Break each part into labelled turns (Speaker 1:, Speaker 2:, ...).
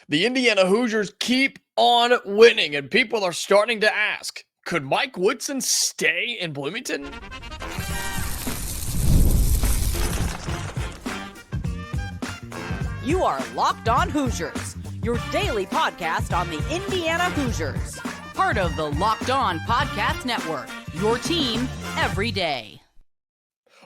Speaker 1: The Indiana Hoosiers keep on winning, and people are starting to ask, could Mike Woodson stay in Bloomington?
Speaker 2: You are Locked On Hoosiers, your daily podcast on the Indiana Hoosiers. Part of the Locked On Podcast Network, your team every day.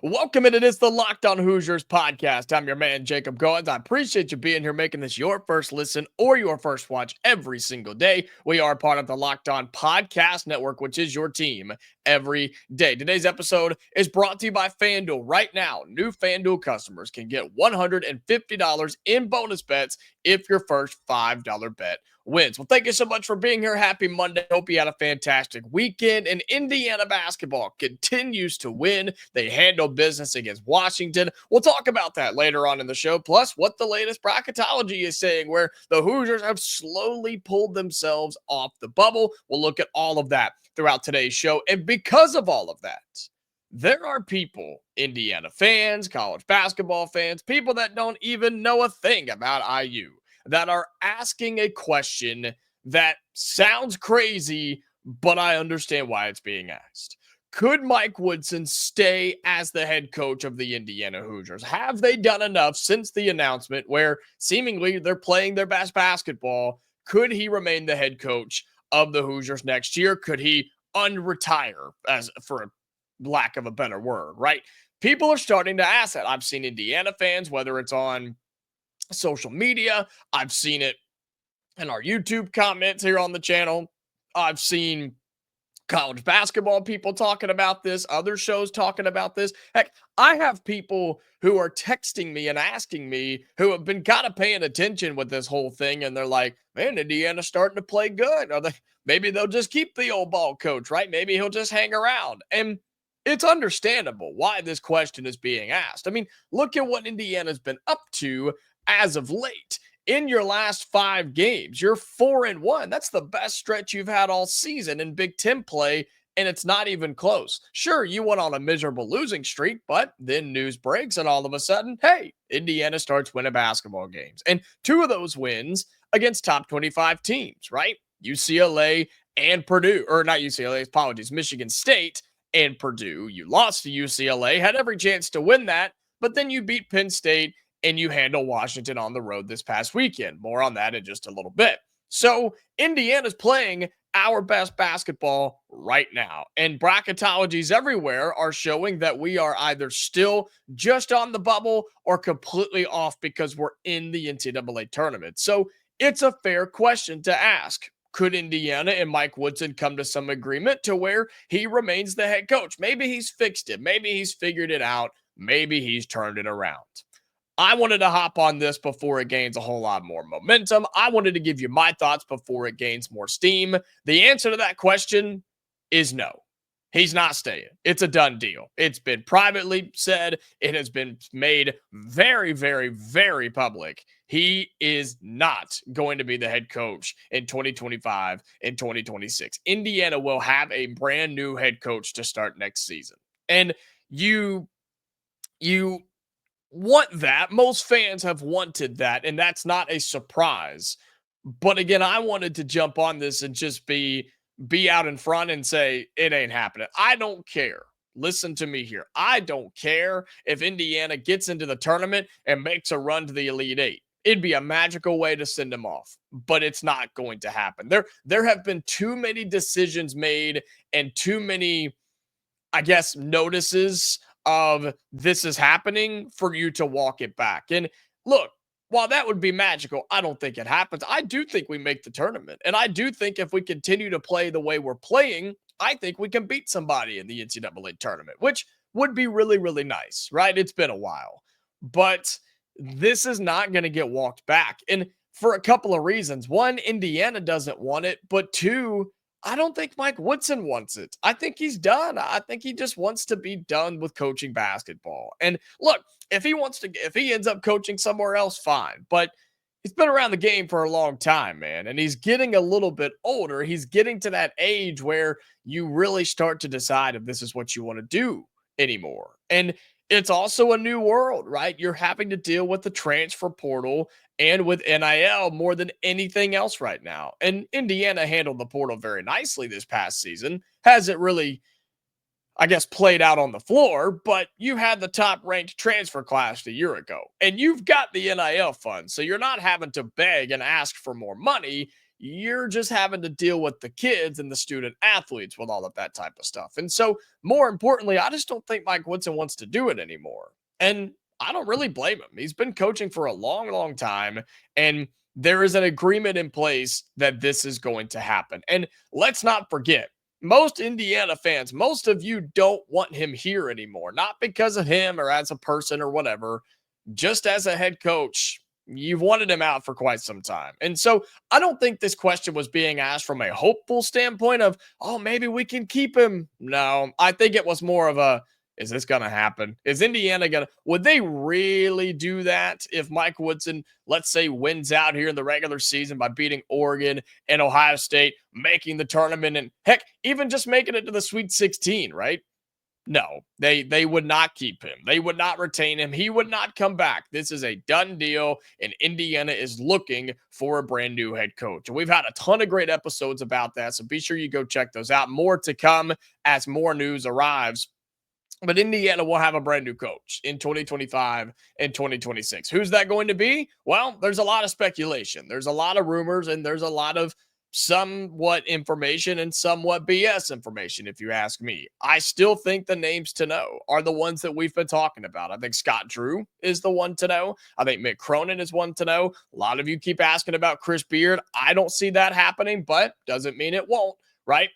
Speaker 1: Welcome, and it is the Locked On Hoosiers podcast. I'm your man, Jacob Goins. I appreciate you being here, making this your first listen or your first watch every single day. We are part of the Locked On Podcast Network, which is your team every day. Today's episode is brought to you by FanDuel. Right now, new FanDuel customers can get $150 in bonus bets if your first $5 bet wins. Well, thank you so much for being here. Happy Monday. Hope you had a fantastic weekend. And Indiana basketball continues to win. They handle business against Washington. We'll talk about that later on in the show. Plus, what the latest bracketology is saying, where the Hoosiers have slowly pulled themselves off the bubble. We'll look at all of that throughout today's show. And because of all of that, there are people, Indiana fans, college basketball fans, people that don't even know a thing about IU, that are asking a question that sounds crazy, but I understand why it's being asked. Could Mike Woodson stay as the head coach of the Indiana Hoosiers? Have they done enough since the announcement where seemingly they're playing their best basketball? Could he remain the head coach of the Hoosiers next year? Could he unretire, as for lack of a better word, right? People are starting to ask that. I've seen Indiana fans, whether it's on social media, I've seen it in our YouTube comments here on the channel. I've seen college basketball people talking about this, other shows talking about this. Heck, I have people who are texting me and asking me who have been kind of paying attention with this whole thing, and they're like, man, Indiana's starting to play good. Or maybe they'll just keep the old ball coach, right? Maybe he'll just hang around. And it's understandable why this question is being asked. I mean, look at what Indiana's been up to as of late. In your last 5 games, you're 4-1. That's the best stretch you've had all season in Big Ten play, and it's not even close. Sure, you went on a miserable losing streak, but then news breaks, and all of a sudden, hey, Indiana starts winning basketball games. And 2 of those wins against top 25 teams, right? UCLA and Purdue, or not UCLA, apologies, Michigan State and Purdue. You lost to UCLA, had every chance to win that, but then you beat Penn State and you handle Washington on the road this past weekend. More on that in just a little bit. So Indiana's playing our best basketball right now. And bracketologies everywhere are showing that we are either still just on the bubble or completely off because we're in the NCAA tournament. So it's a fair question to ask. Could Indiana and Mike Woodson come to some agreement to where he remains the head coach? Maybe he's fixed it. Maybe he's figured it out. Maybe he's turned it around. I wanted to hop on this before it gains a whole lot more momentum. I wanted to give you my thoughts before it gains more steam. The answer to that question is no. He's not staying. It's a done deal. It's been privately said. It has been made very, very, very public. He is not going to be the head coach in 2025 and 2026. Indiana will have a brand new head coach to start next season. And you want that. Most fans have wanted that, and that's not a surprise. But again, I wanted to jump on this and just be out in front and say, it ain't happening. I don't care. Listen to me here. I don't care if Indiana gets into the tournament and makes a run to the Elite Eight. It'd be a magical way to send them off, but it's not going to happen. There have been too many decisions made and too many, I guess, notices of this is happening for you to walk it back. And look, while that would be magical, I don't think it happens. I do think we make the tournament. And I do think if we continue to play the way we're playing, I think we can beat somebody in the NCAA tournament, which would be really, really nice, right? It's been a while. But this is not going to get walked back. And for a couple of reasons. One, Indiana doesn't want it. But 2, I don't think Mike Woodson wants it. I think he's done. I think he just wants to be done with coaching basketball. And look, if he ends up coaching somewhere else, fine. But he's been around the game for a long time, man. And he's getting a little bit older. He's getting to that age where you really start to decide if this is what you want to do anymore. And it's also a new world, right? You're having to deal with the transfer portal and with NIL more than anything else right now. And Indiana handled the portal very nicely this past season. Hasn't really, I guess, played out on the floor, but you had the top ranked transfer class a year ago, and you've got the NIL fund. So you're not having to beg and ask for more money. You're just having to deal with the kids and the student athletes with all of that type of stuff. And so, more importantly, I just don't think Mike Woodson wants to do it anymore. And I don't really blame him. He's been coaching for a long, long time, and there is an agreement in place that this is going to happen. And let's not forget, most Indiana fans, most of you don't want him here anymore, not because of him or as a person or whatever, just as a head coach. You've wanted him out for quite some time. And so I don't think this question was being asked from a hopeful standpoint of, oh, maybe we can keep him. No, I think it was more of a, is this going to happen? Is Indiana going to, would they really do that if Mike Woodson, let's say, wins out here in the regular season by beating Oregon and Ohio State, making the tournament, and heck, even just making it to the Sweet 16, right? No, they would not keep him. They would not retain him. He would not come back. This is a done deal, and Indiana is looking for a brand new head coach. And we've had a ton of great episodes about that, so be sure you go check those out. More to come as more news arrives. But Indiana will have a brand new coach in 2025 and 2026. Who's that going to be? Well, there's a lot of speculation. There's a lot of rumors, and there's a lot of somewhat information and somewhat BS information, if you ask me. I still think the names to know are the ones that we've been talking about. I think Scott Drew is the one to know. I think Mick Cronin is one to know. A lot of you keep asking about Chris Beard. I don't see that happening, but doesn't mean it won't, right?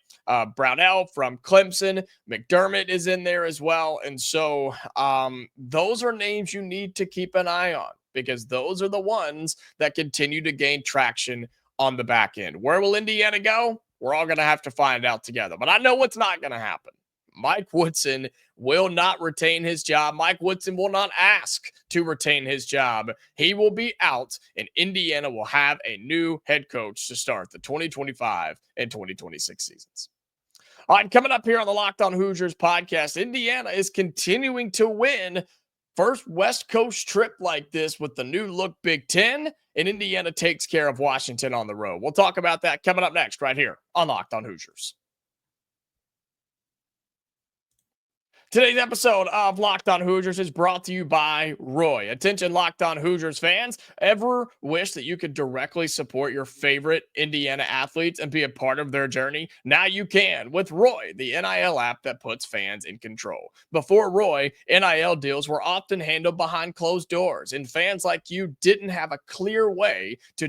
Speaker 1: Brownell from Clemson, McDermott is in there as well. And so those are names you need to keep an eye on, because those are the ones that continue to gain traction on the back end. Where will Indiana go? We're all going to have to find out together. But I know what's not going to happen. Mike Woodson will not retain his job. Mike Woodson will not ask to retain his job. He will be out, and Indiana will have a new head coach to start the 2025 and 2026 seasons. All right, coming up here on the Locked On Hoosiers podcast, Indiana is continuing to win. First West Coast trip like this with the new look Big Ten, and Indiana takes care of Washington on the road. We'll talk about that coming up next right here on Locked On Hoosiers. Today's episode of Locked On Hoosiers is brought to you by Roy. Attention, Locked On Hoosiers fans. Ever wish that you could directly support your favorite Indiana athletes and be a part of their journey? Now you can with Roy, the NIL app that puts fans in control. Before Roy, NIL deals were often handled behind closed doors, and fans like you didn't have a clear way to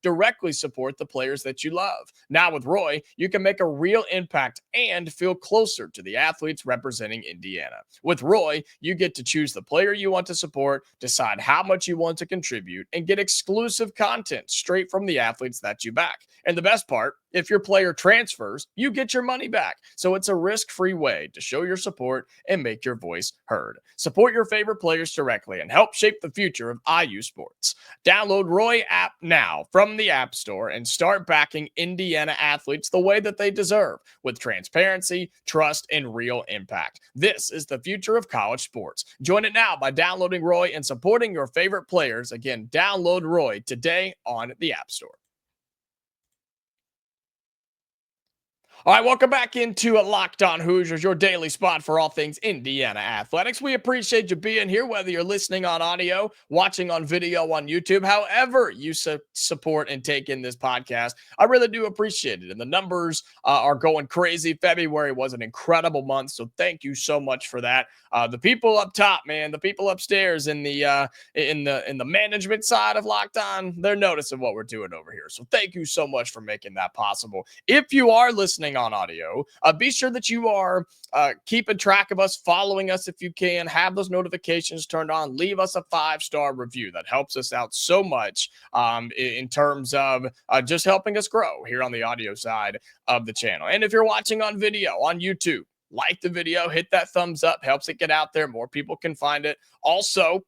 Speaker 1: directly support the players that you love. Now with Roy, you can make a real impact and feel closer to the athletes representing Indiana. With Roy, you get to choose the player you want to support, decide how much you want to contribute, and get exclusive content straight from the athletes that you back. And the best part, if your player transfers, you get your money back. So it's a risk-free way to show your support and make your voice heard. Support your favorite players directly and help shape the future of IU sports. Download Roy app now from the App Store and start backing Indiana athletes the way that they deserve, with transparency, trust, and real impact. This is the future of college sports. Join it now by downloading Roy and supporting your favorite players. Again, download Roy today on the App Store. All right, welcome back into Locked On Hoosiers, your daily spot for all things Indiana athletics. We appreciate you being here, whether you're listening on audio, watching on video on YouTube, however you support and take in this podcast. I really do appreciate it. And the numbers are going crazy. February was an incredible month, so thank you so much for that. The people up top, man, the people upstairs in the management side of Locked On, they're noticing what we're doing over here. So thank you so much for making that possible. If you are listening on audio, be sure that you are keeping track of us, following us if you can, have those notifications turned on, leave us a 5-star review. That helps us out so much in terms of just helping us grow here on the audio side of the channel. And if you're watching on video on YouTube, like the video, hit that thumbs up, helps it get out there. More people can find it. Also,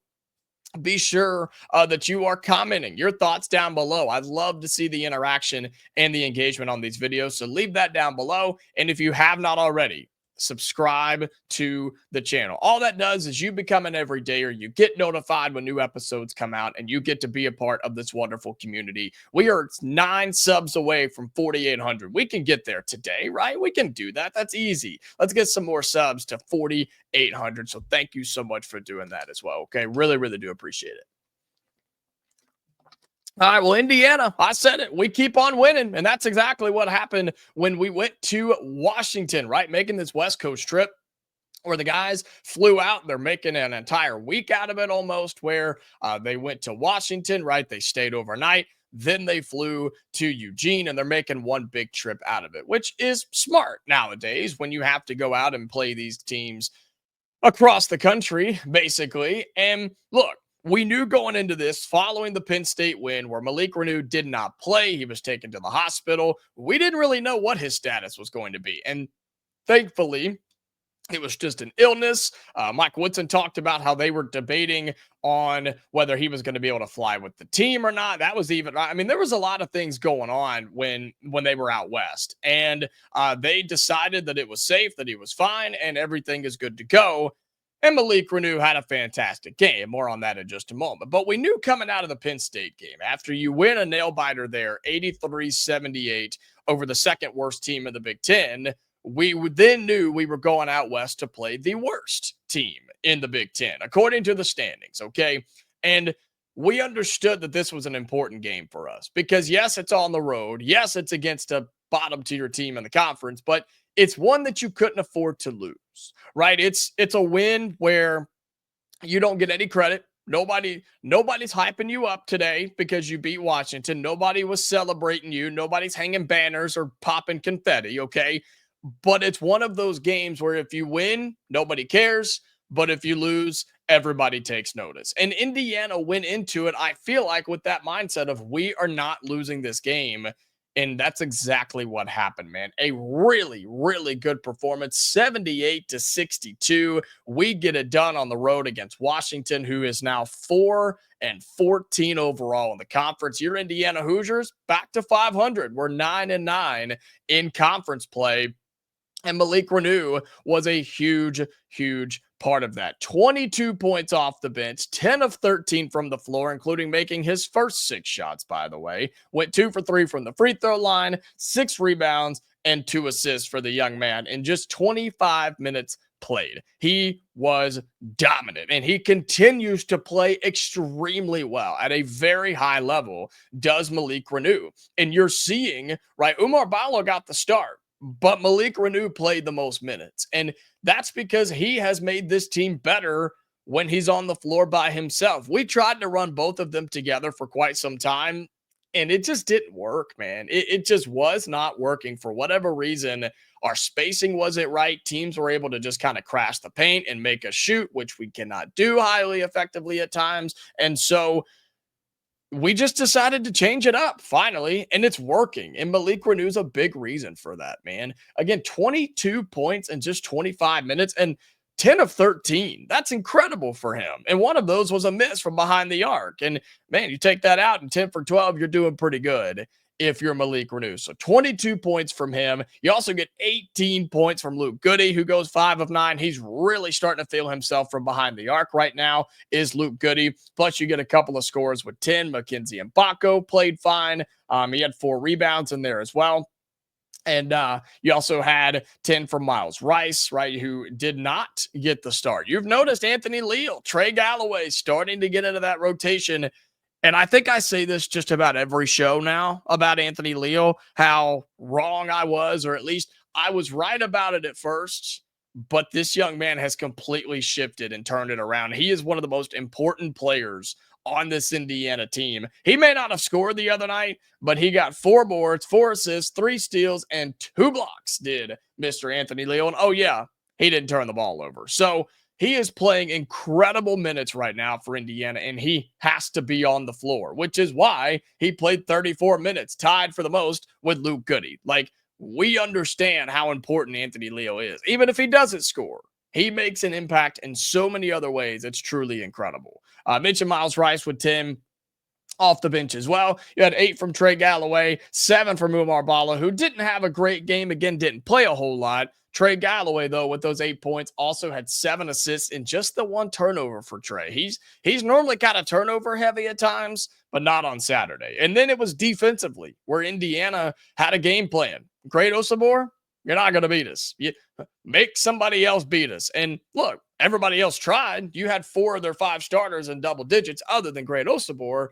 Speaker 1: be sure that you are commenting your thoughts down below. I'd love to see the interaction and the engagement on these videos. So leave that down below. And if you have not already, subscribe to the channel. All that does is you become an everydayer. You get notified when new episodes come out, and you get to be a part of this wonderful community. We are 9 subs away from 4,800. We can get there today, right? We can do that. That's easy. Let's get some more subs to 4,800. So thank you so much for doing that as well. Okay. Really, really do appreciate it. All right, well, Indiana, I said it. We keep on winning, and that's exactly what happened when we went to Washington, right? Making this West Coast trip where the guys flew out. They're making an entire week out of it almost, where they went to Washington, right? They stayed overnight. Then they flew to Eugene, and they're making one big trip out of it, which is smart nowadays when you have to go out and play these teams across the country, basically. And look, we knew going into this, following the Penn State win, where Malik Reneau did not play, he was taken to the hospital. We didn't really know what his status was going to be. And thankfully, it was just an illness. Mike Woodson talked about how they were debating on whether he was going to be able to fly with the team or not. That was even, I mean, there was a lot of things going on when they were out west. And they decided that it was safe, that he was fine, and everything is good to go. And Malik Reneau had a fantastic game. More on that in just a moment. But we knew coming out of the Penn State game, after you win a nail-biter there, 83-78 over the second worst team in the Big Ten, we then knew we were going out west to play the worst team in the Big Ten, according to the standings, okay? And we understood that this was an important game for us because, yes, it's on the road. Yes, it's against a bottom-tier team in the conference, but it's one that you couldn't afford to lose, right? It's a win where you don't get any credit. Nobody's hyping you up today because you beat Washington. Nobody was celebrating you. Nobody's hanging banners or popping confetti, okay? But it's one of those games where if you win, nobody cares. But if you lose, everybody takes notice. And Indiana went into it, I feel like, with that mindset of we are not losing this game. And that's exactly what happened, man. A really, really good performance, 78-62. We get it done on the road against Washington, who is now 4-14 overall in the conference. Your Indiana Hoosiers back to 500. We're 9-9 in conference play. And Malik Reneau was a huge, huge part of that. 22 points off the bench, 10 of 13 from the floor, including making his first 6 shots, by the way. Went 2 for 3 from the free throw line, 6 rebounds, and 2 assists for the young man in just 25 minutes played. He was dominant, and he continues to play extremely well at a very high level, does Malik Reneau. And you're seeing, right, Oumar Ballo got the start, but Malik Reneau played the most minutes. And that's because he has made this team better when he's on the floor by himself. We tried to run both of them together for quite some time, and it just didn't work, man. It just was not working for whatever reason. Our spacing wasn't right. Teams were able to just kind of crash the paint and make a shoot, which we cannot do highly effectively at times. And so we just decided to change it up finally, and it's working. And Malik Reneau's a big reason for that, man. Again, 22 points in just 25 minutes and 10 of 13. That's incredible for him. And one of those was a miss from behind the arc. And man, you take that out and 10 for 12, you're doing pretty good if you're Malik Reneau. So 22 points from him. You also get 18 points from Luke Goody, who goes 5 of 9. He's really starting to feel himself from behind the arc right now, is Luke Goody. Plus, you get a couple of scores with 10. Mackenzie Mbako played fine. He had 4 rebounds in there as well. And you also had 10 from Miles Rice, right, who did not get the start. You've noticed Anthony Leal, Trey Galloway starting to get into that rotation. And I think I say this just about every show now about Anthony Leal, how wrong I was, or at least I was right about it at first. But this young man has completely shifted and turned it around. He is one of the most important players on this Indiana team. He may not have scored the other night, but he got 4 boards, 4 assists, 3 steals, and 2 blocks, did Mr. Anthony Leal. And oh yeah, he didn't turn the ball over. So he is playing incredible minutes right now for Indiana, and he has to be on the floor, which is why he played 34 minutes, tied for the most with Luke Goody. Like, we understand how important Anthony Leal is. Even if he doesn't score, he makes an impact in so many other ways. It's truly incredible. I mentioned Miles Rice with 10. off the bench as well. You had 8 from Trey Galloway, 7 from Umar Bala, who didn't have a great game. Again, didn't play a whole lot. Trey Galloway, though, with those 8 points, also had 7 assists and just the 1 turnover for Trey. He's normally kind of turnover heavy at times, but not on Saturday. And then it was defensively, where Indiana had a game plan. Great Osabor, you're not going to beat us. You make somebody else beat us. And look, everybody else tried. You had 4 of their 5 starters in double digits other than Great Osabor,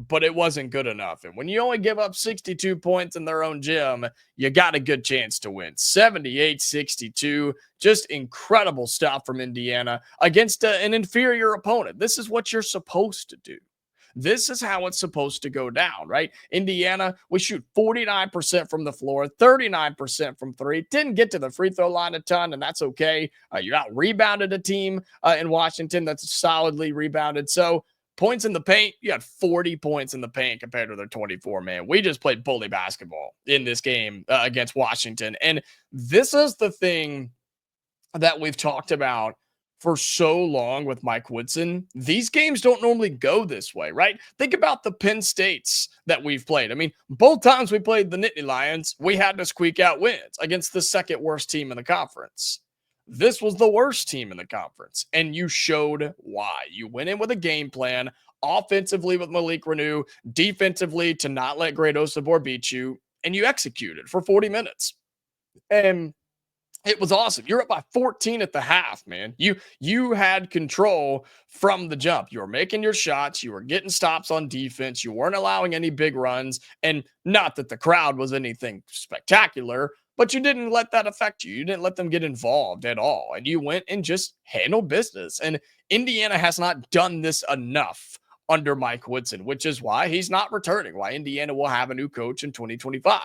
Speaker 1: but it wasn't good enough. And when you only give up 62 points in their own gym, you got a good chance to win. 78-62, just incredible stuff from Indiana against an inferior opponent. This is what you're supposed to do. This is how it's supposed to go down, right? Indiana, we shoot 49% from the floor, 39% from 3. Didn't get to the free throw line a ton, and that's okay. You out-rebounded a team in Washington that's solidly rebounded. So points in the paint, you had 40 points in the paint compared to their 24, man. We just played bully basketball in this game against Washington. And this is the thing that we've talked about for so long with Mike Woodson. These games don't normally go this way, right? Think about the Penn States that we've played. I mean, both times we played the Nittany Lions, we had to squeak out wins against the second worst team in the conference. This was the worst team in the conference, and you showed why. You went in with a game plan, offensively with Malik Reneau, defensively to not let Great Osabor beat you, and you executed for 40 minutes. And it was awesome. You're up by 14 at the half, man. You had control from the jump. You were making your shots. You were getting stops on defense. You weren't allowing any big runs. And not that the crowd was anything spectacular, but you didn't let that affect you. You didn't let them get involved at all. And you went and just handled business. And Indiana has not done this enough under Mike Woodson, which is why he's not returning, why Indiana will have a new coach in 2025.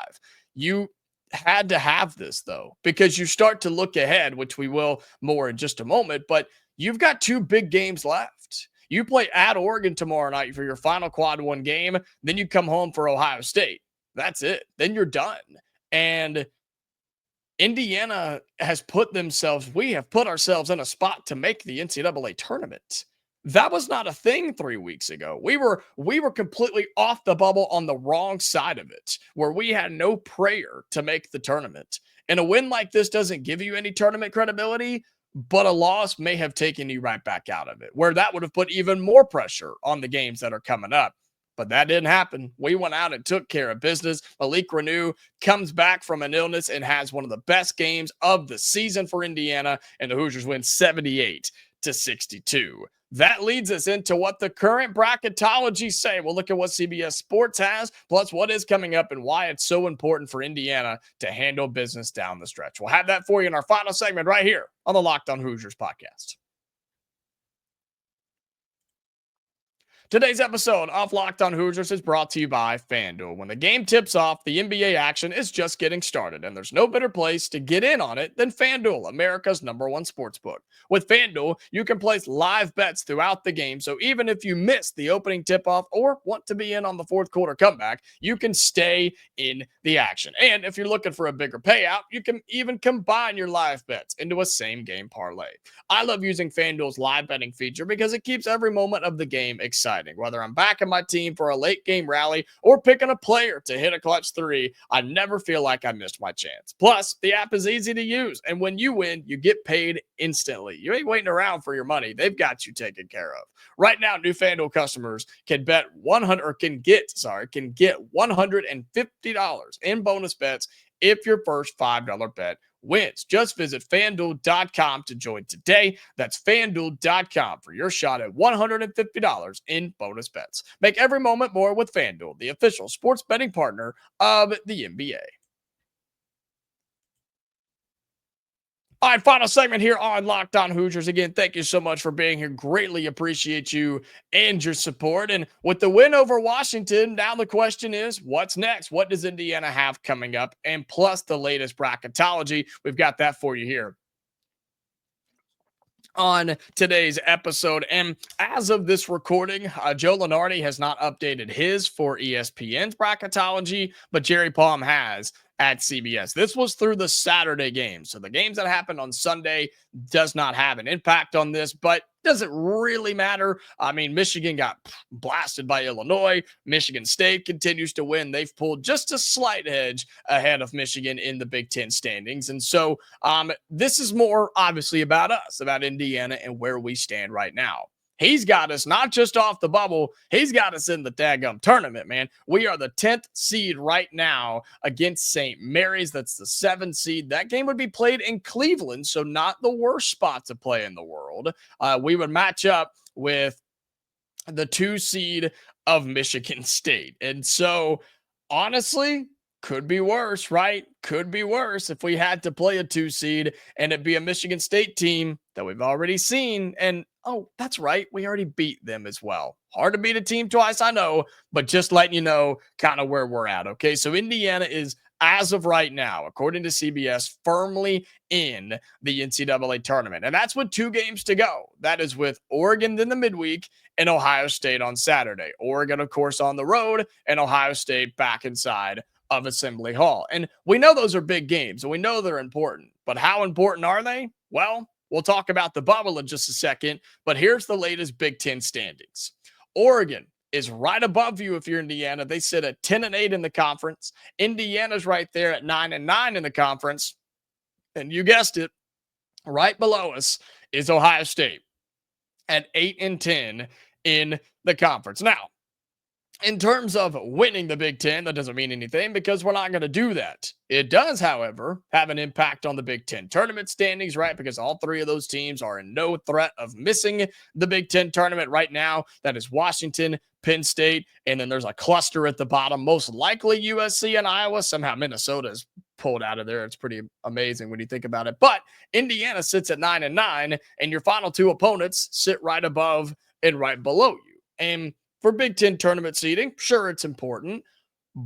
Speaker 1: You had to have this, though, because you start to look ahead, which we will more in just a moment, but you've got 2 big games left. You play at Oregon tomorrow night for your final quad 1 game. Then you come home for Ohio State. That's it. Then you're done. And Indiana has we have put ourselves in a spot to make the NCAA tournament. That was not a thing 3 weeks ago. We were completely off the bubble on the wrong side of it, where we had no prayer to make the tournament. And a win like this doesn't give you any tournament credibility, but a loss may have taken you right back out of it, where that would have put even more pressure on the games that are coming up. But that didn't happen. We went out and took care of business. Malik Reneau comes back from an illness and has one of the best games of the season for Indiana, and the Hoosiers win 78-62. That leads us into what the current bracketology say. We'll look at what CBS Sports has, plus what is coming up and why it's so important for Indiana to handle business down the stretch. We'll have that for you in our final segment right here on the Locked On Hoosiers podcast. Today's episode of Locked On Hoosiers is brought to you by FanDuel. When the game tips off, the NBA action is just getting started, and there's no better place to get in on it than FanDuel, America's #1 sportsbook. With FanDuel, you can place live bets throughout the game, so even if you miss the opening tip-off or want to be in on the fourth quarter comeback, you can stay in the action. And if you're looking for a bigger payout, you can even combine your live bets into a same-game parlay. I love using FanDuel's live betting feature because it keeps every moment of the game exciting. Whether I'm backing my team for a late game rally or picking a player to hit a clutch 3, I never feel like I missed my chance. Plus, the app is easy to use, and when you win, you get paid instantly. You ain't waiting around for your money. They've got you taken care of. Right now, new FanDuel customers can get $150 in bonus bets if your first $5 bet wins. Just visit FanDuel.com to join today. That's FanDuel.com for your shot at $150 in bonus bets. Make every moment more with FanDuel, the official sports betting partner of the NBA. All right, final segment here on Locked On Hoosiers. Again, thank you so much for being here. Greatly appreciate you and your support. And with the win over Washington, now the question is, what's next? What does Indiana have coming up? And plus the latest bracketology. We've got that for you here on today's episode. And as of this recording, Joe Lunardi has not updated his for ESPN's bracketology, but Jerry Palm has at CBS. This was through the Saturday games. So the games that happened on Sunday does not have an impact on this, but Doesn't really matter. I mean, Michigan got blasted by Illinois. Michigan State continues to win. They've pulled just a slight edge ahead of Michigan in the Big Ten standings. And so this is more obviously about us, about Indiana and where we stand right now. He's got us not just off the bubble, he's got us in the daggum tournament, man. We are the 10th seed right now against St. Mary's. That's the 7th seed. That game would be played in Cleveland, so not the worst spot to play in the world. We would match up with the 2 seed of Michigan State. And so, honestly, could be worse, right? Could be worse if we had to play a 2 seed and it be a Michigan State team that we've already seen. And oh, that's right, we already beat them as well. Hard to beat a team twice, I know, but just letting you know kind of where we're at. Okay, so Indiana is, as of right now, according to CBS, firmly in the NCAA tournament. And that's with 2 games to go. That is with Oregon in the midweek and Ohio State on Saturday. Oregon, of course, on the road, and Ohio State back inside of Assembly Hall. And we know those are big games, and we know they're important. But how important are they? Well, we'll talk about the bubble in just a second, but here's the latest Big Ten standings. Oregon is right above you if you're Indiana. They sit at 10-8 in the conference. Indiana's right there at 9-9 in the conference. And you guessed it, right below us is Ohio State at 8-10 in the conference. Now, in terms of winning the Big Ten, that doesn't mean anything because we're not going to do that. It does, however, have an impact on the Big Ten tournament standings, right? Because all 3 of those teams are in no threat of missing the Big Ten tournament right now. That is Washington, Penn State, and then there's a cluster at the bottom, most likely USC and Iowa. Somehow Minnesota is pulled out of there. It's pretty amazing when you think about it. But Indiana sits at 9-9, and your final 2 opponents sit right above and right below you. And for Big Ten tournament seeding, sure, it's important,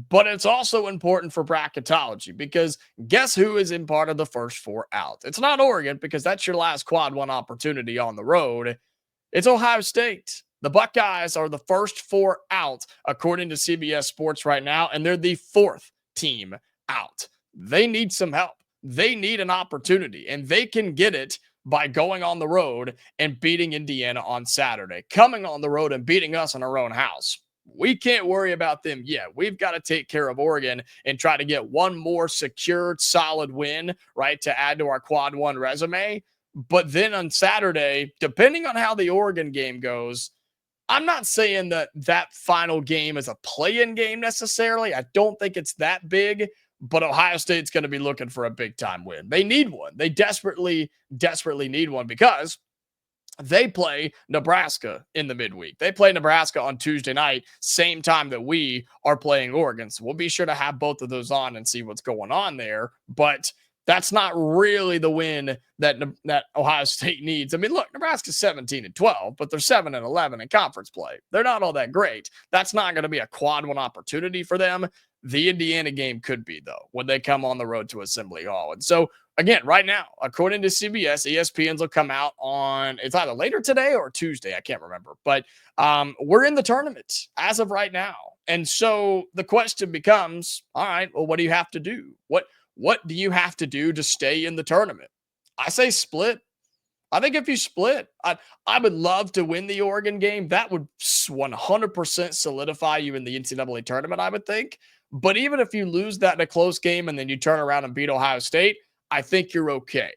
Speaker 1: but it's also important for bracketology because guess who is in part of the first 4 out? It's not Oregon because that's your last quad 1 opportunity on the road. It's Ohio State. The Buckeyes are the first 4 out, according to CBS Sports right now, and they're the 4th team out. They need some help. They need an opportunity, and they can get it by going on the road and beating Indiana on Saturday, coming on the road and beating us in our own house. We can't worry about them yet. We've got to take care of Oregon and try to get one more secured, solid win, right, to add to our quad 1 resume. But then on Saturday, depending on how the Oregon game goes, I'm not saying that that final game is a play-in game necessarily. I don't think it's that big. But Ohio State's going to be looking for a big-time win. They need one. They desperately need one because they play Nebraska in the midweek. They play Nebraska on Tuesday night, same time that we are playing Oregon. So we'll be sure to have both of those on and see what's going on there. But that's not really the win that Ohio State needs. I mean, look, Nebraska's 17-12, but they're 7-11 in conference play. They're not all that great. That's not going to be a quad 1 opportunity for them. The Indiana game could be, though, when they come on the road to Assembly Hall. And so, again, right now, according to CBS, ESPN's will come out on, it's either later today or Tuesday. I can't remember. But we're in the tournament as of right now. And so the question becomes, all right, well, what do you have to do? What do you have to do to stay in the tournament? I say split. I think if you split, I would love to win the Oregon game. That would 100% solidify you in the NCAA tournament, I would think. But even if you lose that in a close game and then you turn around and beat Ohio State, I think you're okay.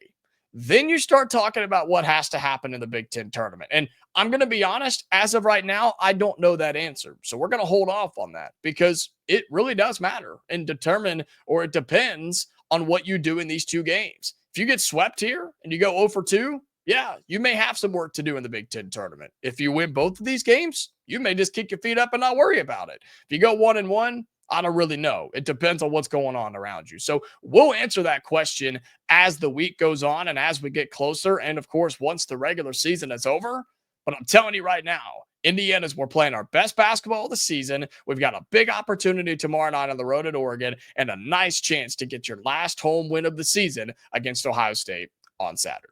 Speaker 1: Then you start talking about what has to happen in the Big Ten tournament. And I'm going to be honest, as of right now, I don't know that answer. So we're going to hold off on that because it really does matter and determine, or it depends on what you do in these 2 games. If you get swept here and you go 0 for 2, yeah, you may have some work to do in the Big Ten tournament. If you win both of these games, you may just kick your feet up and not worry about it. If you go 1-1, I don't really know. It depends on what's going on around you. So we'll answer that question as the week goes on and as we get closer. And of course, once the regular season is over. But I'm telling you right now, we're playing our best basketball of the season. We've got a big opportunity tomorrow night on the road at Oregon and a nice chance to get your last home win of the season against Ohio State on Saturday.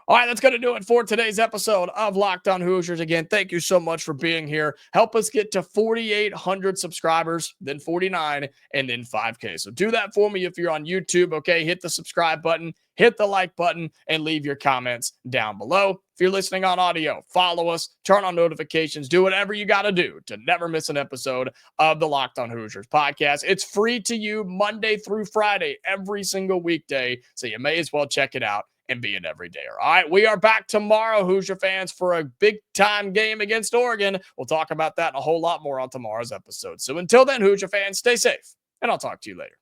Speaker 1: All right, that's going to do it for today's episode of Locked On Hoosiers. Again, thank you so much for being here. Help us get to 4,800 subscribers, then 49, and then 5K. So do that for me if you're on YouTube, okay? Hit the subscribe button, hit the like button, and leave your comments down below. If you're listening on audio, follow us, turn on notifications, do whatever you got to do to never miss an episode of the Locked On Hoosiers podcast. It's free to you Monday through Friday, every single weekday, so you may as well check it out and be an everydayer. All right, we are back tomorrow, Hoosier fans, for a big-time game against Oregon. We'll talk about that and a whole lot more on tomorrow's episode. So until then, Hoosier fans, stay safe, and I'll talk to you later.